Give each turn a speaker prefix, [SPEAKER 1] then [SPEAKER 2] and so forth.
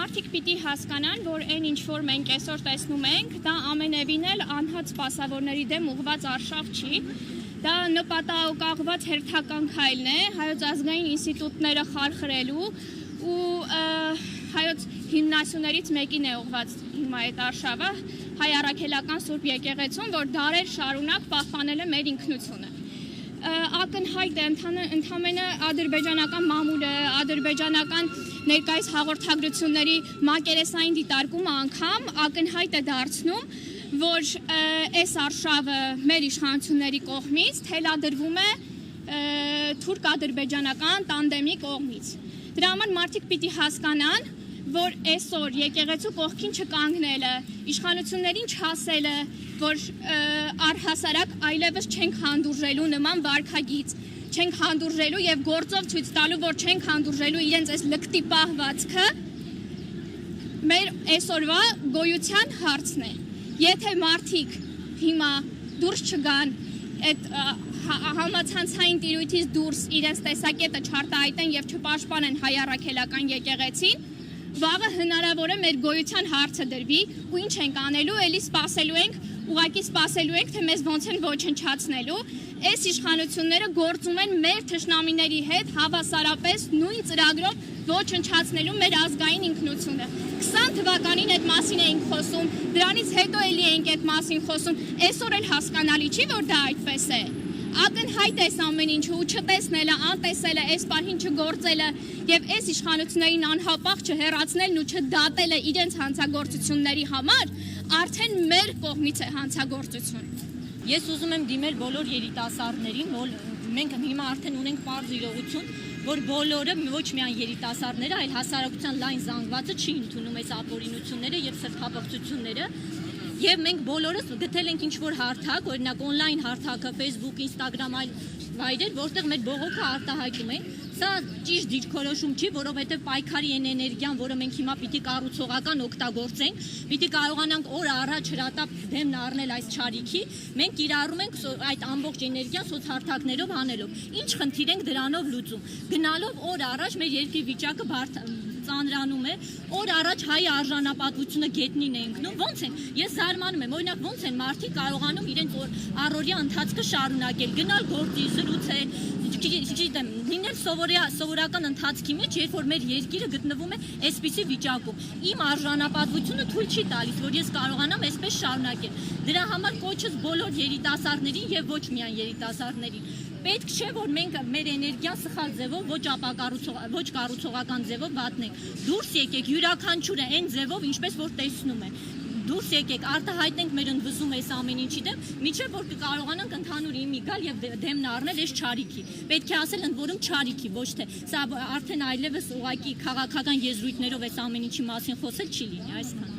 [SPEAKER 1] մարդիկ պիտի հասկանան, որ այն ինչ որ մենք այսօր տեսնում ենք, դա ամենևին էլ անհատ սպասավորների դեմ ուղղված արշավ չի։ Դա նպատակաուղղված հերթական քայլն է հայոց ազգային ինստիտուտները խարխրելու ու հայոց հիմնասյուներից մեկին է ուղղված հիմա այդ արշավը հայ առաքելական Սուրբ եկեղեցուն, որ դարեր շարունակ պահպանել է մեր ինքնությունը։ Ակնհայտ է ընդամենը ադրբեջանական մամուլը, ադրբեջանական ներկայիս հաղորդագրությունների մակերեսային դիտարկումը անգամ ակնհայտ է դարձնում, որ այս արշավը մեր իշխանությունների կողմից թելադրվում է թուրք-ադրբեջանական տանդեմի կողմից։ Դրա համար մարդիկ պիտի հասկանան, որ այսօր եկեղեցու կողքին չկանգնելը, իշխանություններին չասելը, որ առհասարակ այլևս չենք հանդուրժելու նման վարքագիծ, չենք հանդուրժելու եւ գործով ցույց տալու, որ չենք հանդուրժելու իրենց այս լկտի պահվածքը, մեր այսօրվա գոյության հարցն է։ Եթե մարդիկ հիմա դուրս չգան այդ համացանցային տիրույթից դուրս իրենց տեսակետը չարտահայտեն եւ չպաշտպանեն հայ առաքելական եկեղեցին, վաղը հնարավոր է մեր գոյության հարցը դրվի ու ինչ ենք անելու, էլի սպասելու ենք, ուղղակի սպասելու ենք, թե մեզ ոնց են ոչնչացնելու։ Այս իշխանությունները գործում են մեր թշնամիների հետ հավասարապես նույն ծրագրով ոչնչացնելու մեր ազգային ինքնությունը։ 20 թվականին այդ մասին էինք խոսում, դրանից հետո էլի էինք այդ մասին խոսում, այսօր էլ հասկանալի չի, որ դա այդպես է։ Ակնհայտ է ամեն ինչը ու չտեսնելը, անտեսելը, այս պահին չգործելը եւ այս իշխանություններին անհապաղ չհեռացնելն ու չդատելը իրենց հանցագործությունների համար արդեն մեր կողմից է հանցագործություն։
[SPEAKER 2] Ես ուզում եմ դիմել բոլոր երիտասարդներին, որ մենք հիմա արդեն ունենք պարզ իրողություն, որ բոլորը ոչ միայն երիտասարդները, այլ հասարակության լայն զանգվածը չի ընդունում այս ապօրինությունները եւ սրբապղծությունները։ Եվ մենք բոլորս գտել ենք ինչ-որ հարթակ, օրինակ օնլայն հարթակը, Facebook, Instagram, այլ վայրեր, որտեղ մեր բողոքը արտահայտում ենք։ Սա ճիշտ դիրքորոշում չի, որովհետև պայքարի այն էներգիան, որը մենք հիմա պիտի կառուցողական օգտագործենք, պիտի կարողանանք օր առաջ հրատապ դեմն առնել այս չարիքի, մենք կիրառում ենք այդ ամբողջ էներգիան սոցհարթակներով անելով։ Ինչ խնդիր ենք դրանով լուծում։ Գնալով օր առաջ մեր երկրի վիճակը ծանրանում է, օր առաջ հայ արժանապատվությունը գետնին է ընկնում, ոնց են, ես զարմանում եմ, օրինակ ոնց են մարդիկ կարողանում իրենց առօրյա ընթացքը շարունակել, գնալ գործի, զրուցել, չգիտեմ, լինել սովորական ընթացքի մեջ, երբ որ մեր երկիրը գտնվում է այսպիսի վիճակում։ Իմ արժանապատվությունը թույլ չի տալիս, որ ես կարողանամ այսպես շարունակել։ Դրա համար կոչս բոլոր երիտասարդներին եւ ոչ միայն երիտասարդներին։ Պետք չէ, որ մենք մեր էներգիան սխալ ձևով ոչ կառուցողական ձևով վատնենք։ Դուրս եկեք յուրաքանչյուրը այն ձևով, ինչպես որ տեսնում է։ Դուրս եկեք, արտահայտենք մեր ընդվզում այս ամեն ինչի դեմ, միջև որ կկարողանանք ընդհանուր իմի գալ եւ դեմն առնել այս չարիքի։ Պետք է ասել ընդ որում չարիքի, ոչ թե սա արդեն այլևս ուղղակի քաղաքական եզրույթներով այս ամեն ինչի մասին խոսել չի լինի, այսքան։